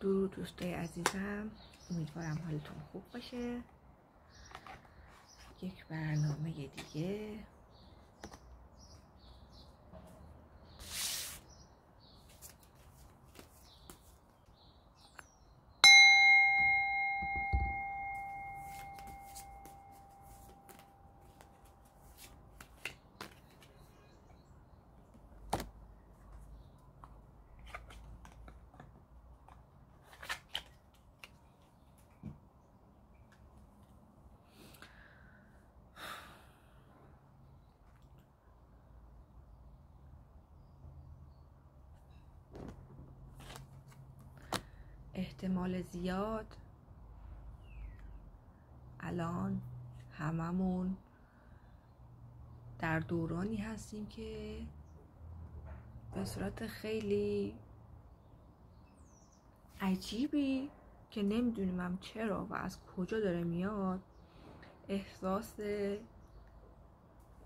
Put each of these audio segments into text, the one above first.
درود دوستای عزیزم، امیدوارم حالتون خوب باشه. یک برنامه دیگه احتمال زیاد الان هممون در دورانی هستیم که به صورت خیلی عجیبی که نمیدونیم هم چرا و از کجا داره میاد، احساس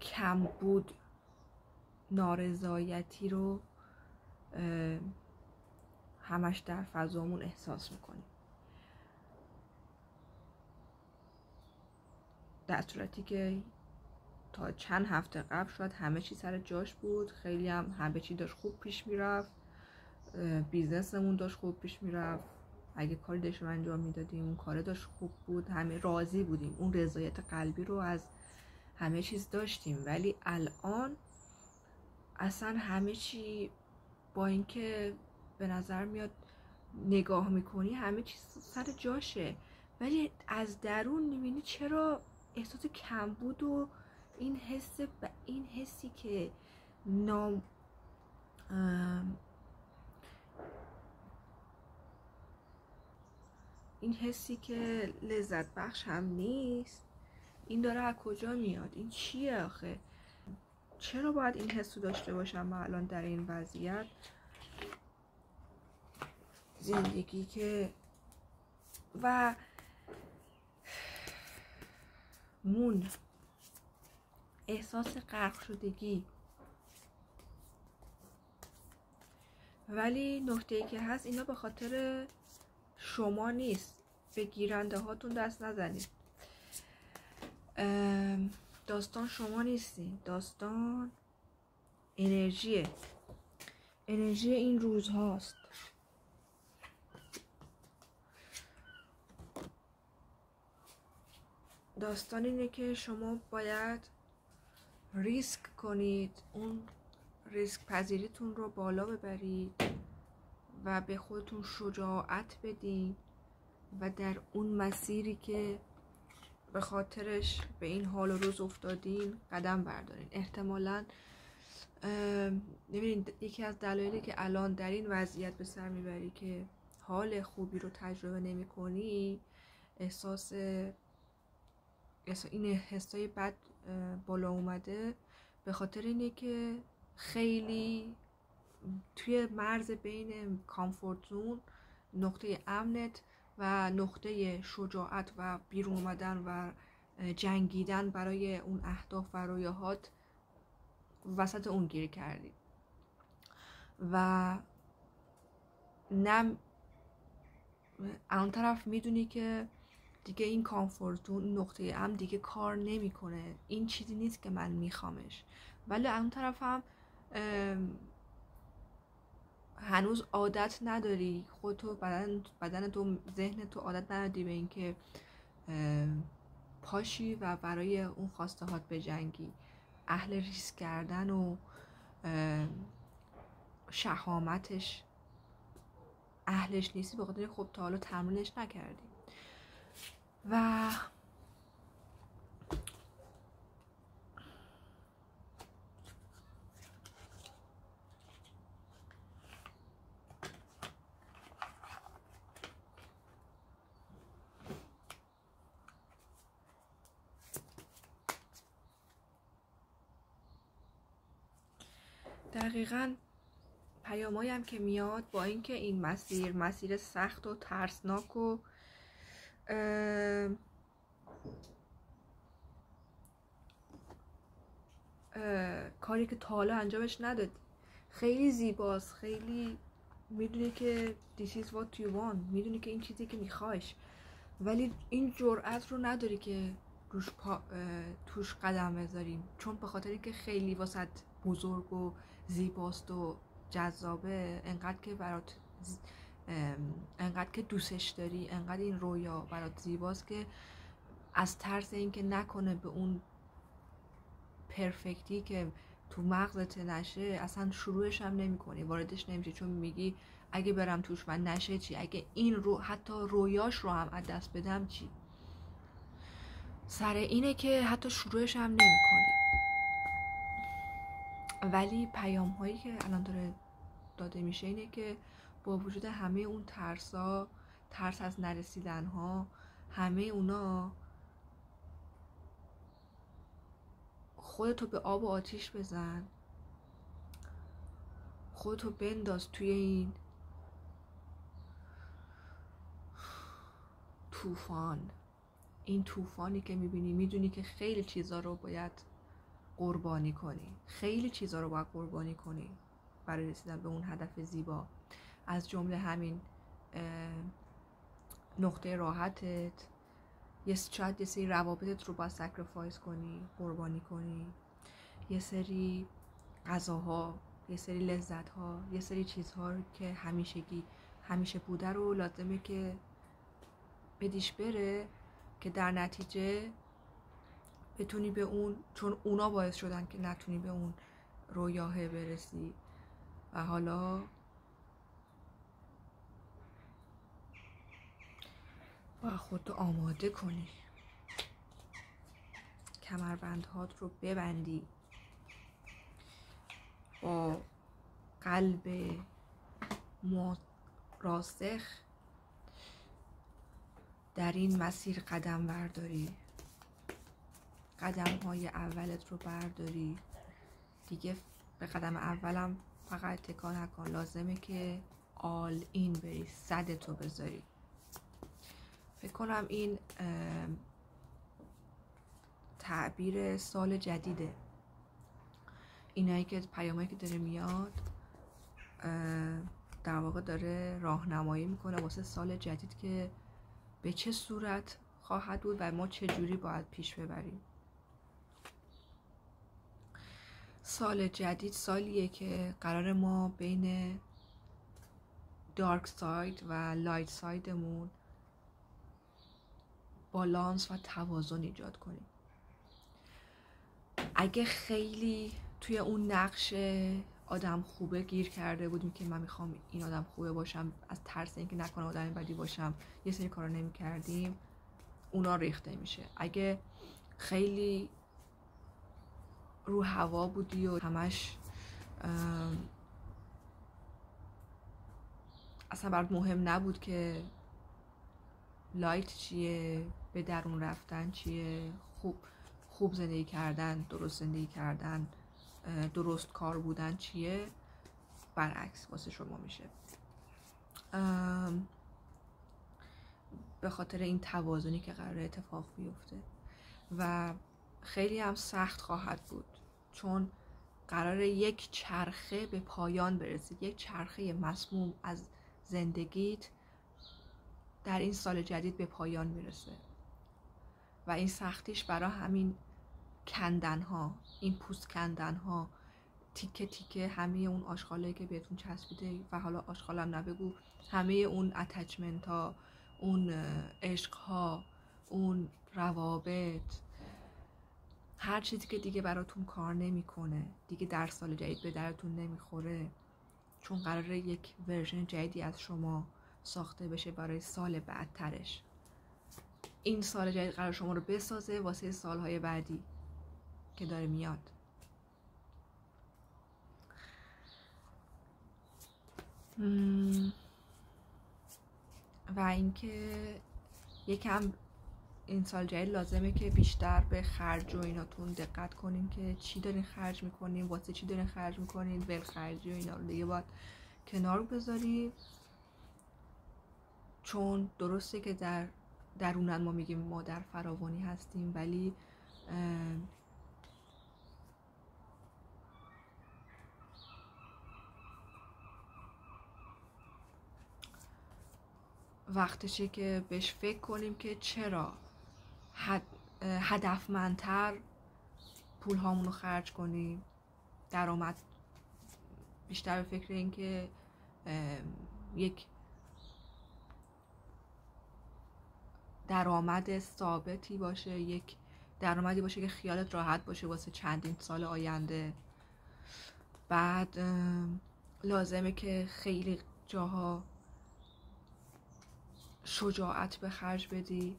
کمبود، نارضایتی رو همش در فضامون احساس میکنیم، در صورتی که تا چند هفته قبل شاید همه چی سر جاش بود، خیلی هم همه چی داشت خوب پیش میرفت، بیزنسمون داشت خوب پیش میرفت، اگه کاری داشتیم انجام میدادیم اون کار داشت خوب بود، همه راضی بودیم، اون رضایت قلبی رو از همه چیز داشتیم. ولی الان اصلا همه چی با اینکه به نظر میاد نگاه میکنی همه چیز سر جاشه، ولی از درون میبینی چرا احساس کمبود و این حسی که این حسی که لذت بخش هم نیست، این داره از کجا میاد؟ این چیه آخه؟ چرا باید این حس رو داشته باشم من الان در این وضعیت زندگی که و احساس غرق شدگی؟ ولی نکته‌ای که هست، اینا به خاطر شما نیست، به گیرنده هاتون دست نزنید. داستان شما نیستین، داستان انرژی این روز هاست. داستان اینه که شما باید ریسک کنید، اون ریسک پذیریتون رو بالا ببرید و به خودتون شجاعت بدین و در اون مسیری که به خاطرش به این حال و روز افتادین قدم بردارین. احتمالاً ببینید، یکی از دلایلی که الان در این وضعیت به سر میبری که حال خوبی رو تجربه نمی کنی، احساس این حسای بد بالا اومده، به خاطر اینه که خیلی توی مرز بین کامفورت زون، نقطه امنت و نقطه شجاعت و بیرون اومدن و جنگیدن برای اون اهداف و رویاهات، وسط اون گیر کردی و نه اون طرف میدونی که دیگه این کامفورت زون، نقطه امن دیگه کار نمیکنه، این چیزی نیست که من میخوامش، ولی اون طرف هم هنوز عادت نداری، خودتو، بدن تو، ذهن تو عادت نداری به این که پاشی و برای اون خواسته هات بجنگی، اهل ریسک کردن و شهامتش اهلش نیستی، بخاطر خب تا حالا تمرینش نکردی. و دقیقاً پیامایی هم که میاد، با اینکه این مسیر سخت و ترسناک و کاری که تا حالا انجامش ندادی، خیلی زیباست، خیلی میدونی که this is what you want، میدونی که این چیزی که میخوایش، ولی این جرأت رو نداری که توش قدم بذاریم، چون به خاطر اینکه خیلی واسط بزرگ و زیباست و جذابه، انقدر که دوستش داری، انقدر این رویا برات زیباست که از ترس اینکه نکنه به اون پرفکتی که تو مغزت نشه اصلا شروعش هم نمی کنی، واردش نمیشه، چون میگی اگه برم توش من نشه چی، اگه این رو حتی رویاش رو هم از دست بدم چی. سر اینه که حتی شروعش هم نمی کنی. ولی پیام هایی که الان داره داده میشه اینه که با وجود همه اون ترس از نرسیدن ها، همه اونا، خودتو به آب و آتیش بزن، خودتو بنداز توی این طوفان. این طوفانی که میبینی، میدونی که خیلی چیزا رو باید قربانی کنی، خیلی چیزا رو باید قربانی کنی برای رسیدن به اون هدف زیبا، از جمله همین نقطه راحتت، شاید یه سری روابطت رو باید سکریفایس کنی، قربانی کنی، یه سری غذاها، یه سری لذت‌ها، یه سری چیزها که همیشه بوده رو لازمه که بدیش بره، که در نتیجه بتونی به اون، چون اونا باعث شدن که نتونی به اون رویاه برسی. و حالا باید خودتو آماده کنی، کمربندهات رو ببندی، با قلب راسخ در این مسیر قدم برداری، قدم های اولت رو برداری. دیگه به قدم اولم فقط تکان نکن، لازمه که آل این بری، صدتو بذاری. فکر کنم این تعبیر سال جدیده، اینایی که پیامایی که داره میاد در واقع داره راهنمایی میکنه واسه سال جدید که به چه صورت خواهد بود و ما چه جوری باید پیش ببریم. سال جدید سالیه که قرار ما بین دارک ساید و لایت سایدمون بالانس و توازن ایجاد کنیم. اگه خیلی توی اون نقش آدم خوبه گیر کرده بودیم که من میخوام این آدم خوبه باشم، از ترس اینکه نکنه آدم بدی باشم یه سری کارا نمی کردیم، اونا ریخته میشه. اگه خیلی رو هوا بودی و همش اصلا برات مهم نبود که لایت چیه، به درون رفتن چیه، خوب زندگی کردن، درست زندگی کردن، درست کار بودن چیه، برعکس واسه شما میشه. به خاطر این توازنی که قراره اتفاق بیفته و خیلی هم سخت خواهد بود، چون قراره یک چرخه به پایان برسه، یک چرخه مسموم از زندگیت در این سال جدید به پایان میرسه و این سختیش برای همین کندن ها، این پوست کندن ها، تیکه تیکه همه اون آشغالایی که بهتون چسبیده، و حالا آشغالم نبگو، همه اون اتچمنت ها، اون عشق ها، اون روابط، هر چیزی که دیگه براتون کار نمیکنه، دیگه در سال جدید به درتون نمیخوره، چون قراره یک ورژن جدیدی از شما ساخته بشه برای سال بعدترش. این سال جدید قرار شما رو بسازه واسه سالهای بعدی که داره میاد. و اینکه یکم این سال جدید لازمه که بیشتر به خرج و ایناتون دقت کنین که چی دارین خرج میکنین، واسه چی دارین خرج میکنین، ولخرجی و اینا رو دیگه باید کنار بذارید، چون درسته که درونن ما میگیم ما در فراوانی هستیم، ولی وقتشه که بهش فکر کنیم که چرا هدفمندتر پول هامون رو خرج کنیم، درآمد بیشتر به فکر این که یک درآمد ثابتی باشه، یک درآمدی باشه که خیالت راحت باشه واسه چندین سال آینده. بعد لازمه که خیلی جاها شجاعت به خرج بدی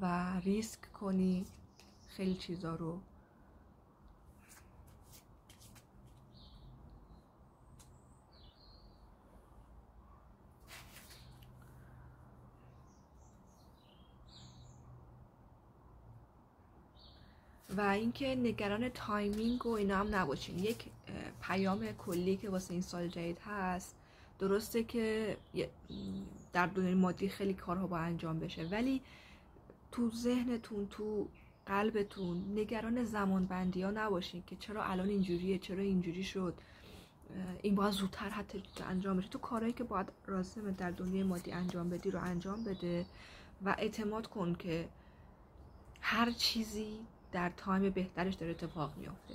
و ریسک کنی خیلی چیزا رو. و اینکه نگران تایمینگ و اینا هم نباشین. یک پیام کلی که واسه این سال جدید هست، درسته که در دنیای مادی خیلی کارها با انجام بشه، ولی تو ذهنتون، تو قلبتون نگران زمان بندی ها نباشین که چرا الان اینجوریه، چرا اینجوری شد، این باید زودتر حتی انجام بشه. تو کارهایی که باید لازمه در دنیای مادی انجام بدی رو انجام بده و اعتماد کن که هر چیزی در تایم بهترش داره اتفاق میافته.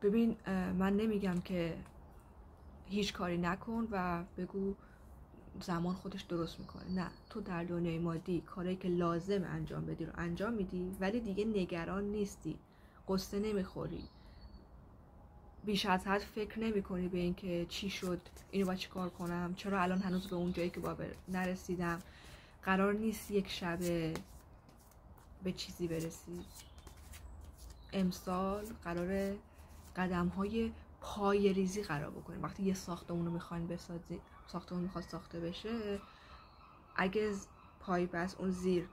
ببین، من نمیگم که هیچ کاری نکن و بگو زمان خودش درست میکنه. نه، تو در دنیای مادی کاری که لازم انجام بدی رو انجام میدی، ولی دیگه نگران نیستی، قصه نمیخوری، بیش از حد فکر نمیکنی به این که چی شد، اینو باید چی کار کنم، چرا الان هنوز به اون جایی که باید نرسیدم. قرار نیست یک شبه به چیزی برسی. امسال قراره قدم‌های پای ریزی قرار بکنیم. وقتی یه ساختمون رو میخواین بسازی، ساختمون میخواد ساخته بشه، اگه پای بس اون زیر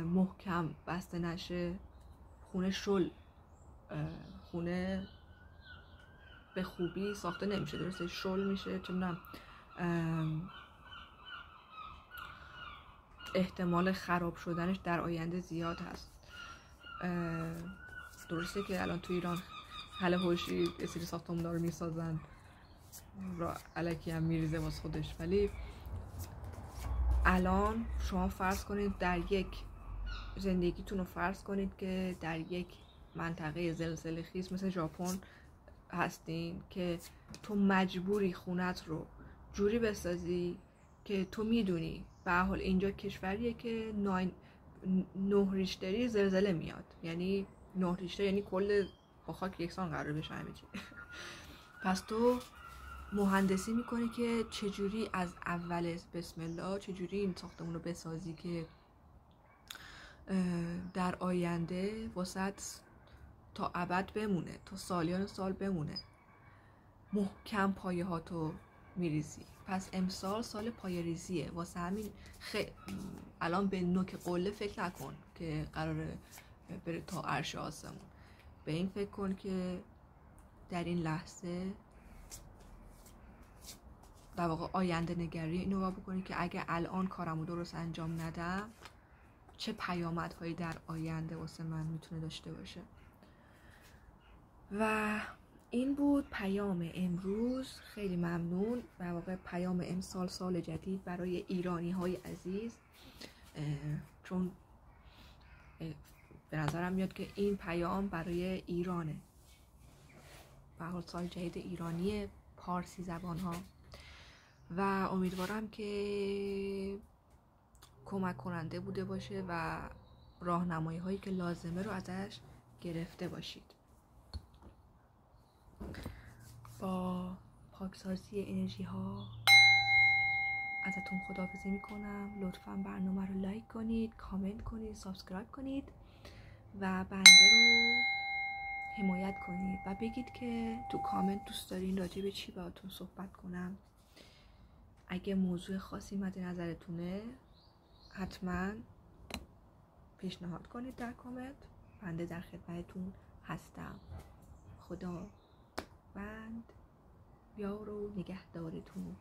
محکم بسته نشه، خونه به خوبی ساخته نمیشه. درسته شل میشه، چون احتمال خراب شدنش در آینده زیاد هست. درسته که الان تو ایران حل هوشی یه سری ساختمونا رو میسازن، را الکی هم میریزه واسه خودش، ولی الان شما فرض کنید در یک زندگیتون رو فرض کنید که در یک منطقه زلزله خیز مثل ژاپن هستین که تو مجبوری خونت رو جوری بسازی که تو میدونی به هر حال اینجا کشوریه که 9 ریشتری زلزله میاد، یعنی 9 ریشتر یعنی کل با خاک یکسان قرار بشه همه چی. پس تو مهندسی میکنی که چجوری از اول بسم الله چجوری این ساختمون رو بسازی که در آینده واسه تا ابد بمونه، تا سالیان سال بمونه. محکم پایه ها تو میریزی. پس امسال سال پایه ریزیه. واسه همین الان به نوک قله فکر نکن که قراره بره تا عرش آسمون. به این فکر کن که در این لحظه در واقع آینده نگری اینو با بکنی که اگه الان کارمو درست انجام ندم چه پیامدهایی در آینده واسه من میتونه داشته باشه. و این بود پیام امروز. خیلی ممنون. در واقع پیام امسال، سال جدید برای ایرانی های عزیز، چون به نظرم میاد که این پیام برای ایرانه، به هر حال سال جدید ایرانی پارسی زبان ها، و امیدوارم که کمک کننده بوده باشه و راهنمایی هایی که لازمه رو ازش گرفته باشید. با پاکسازی انرژی ها ازتون خداحافظی میکنم. لطفاً برنامه رو لایک کنید، کامنت کنید، سابسکرایب کنید و بنده رو حمایت کنید و بگید که تو کامنت دوست دارین راجع به چی باهاتون صحبت کنم. اگه موضوع خاصی مد نظرتونه حتما پیشنهاد کنید در کامنت. بنده در خدمتتون هستم. خدا بند یار و نگهدارتون.